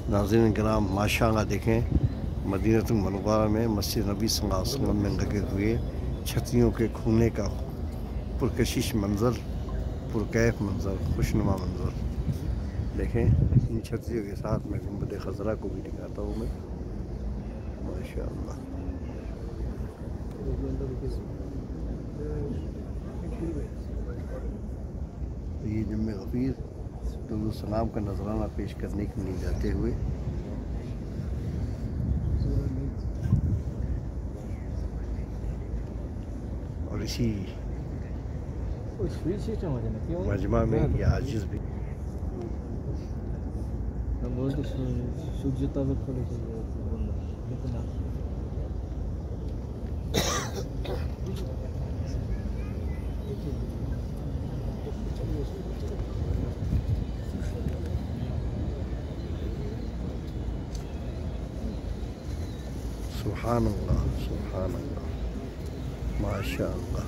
नाज़रीन किराम माशाअल्लाह देखें, मदीनतुल मुनव्वरा में मस्जिद नबी सल्लल्लाहु अलैहि वसल्लम में लगे हुए छतरियों के खुलने का पुरकशिश मंज़र, पुरकैफ मंज़र, खुशनुमा मंज़र देखें। इन छतरियों के साथ मैं गुंबद खज़रा को भी दिखाता हूँ मैं, माशाअल्लाह। ये जुम्मे गफ़ीर दुरूद सलाम का नजराना पेश करने के लिए जाते हुए और इसी मजमा में ये आजिज़ भी सुभानअल्लाह, सुभानअल्लाह, माशाअल्लाह।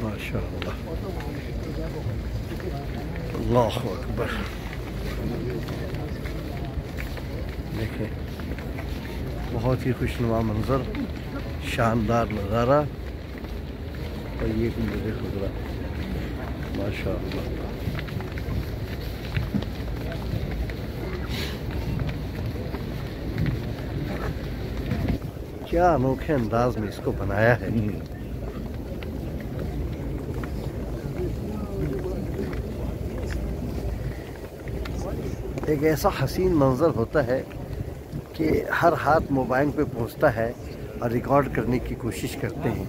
माशाअल्लाह, अल्लाहु अकबर। देखें, बहुत ही खुशनुमा मंज़र, शानदार नज़ारा। और ये मुझे खुदरा माशाअल्लाह। क्या अनोखे अंदाज में इसको बनाया है। एक ऐसा हसीन मंज़र होता है कि हर हाथ मोबाइल पे पहुंचता है और रिकॉर्ड करने की कोशिश करते हैं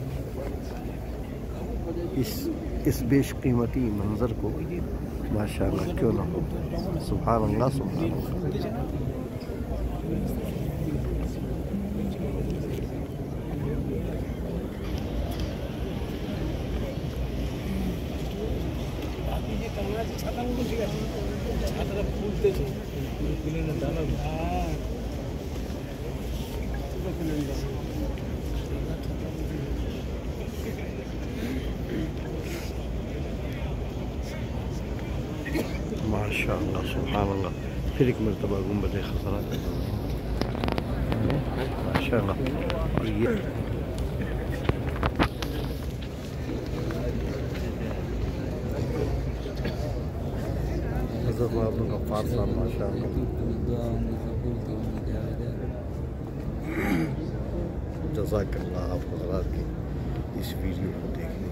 इस बेशकीमती मंज़र को। माशाअल्लाह, क्यों ना हो। सुभान अल्लाह, सुभान अल्लाह। माशाअल्लाह, सुभानअल्लाह। फिर एक मरतबा गुंबद खज़रा माशाअल्लाह। और ये हज़रत अब्दुल गफ्फार साहब माशाअल्लाह। जज़ाकल्लाह आप हज़रात की इस वीडियो को देखने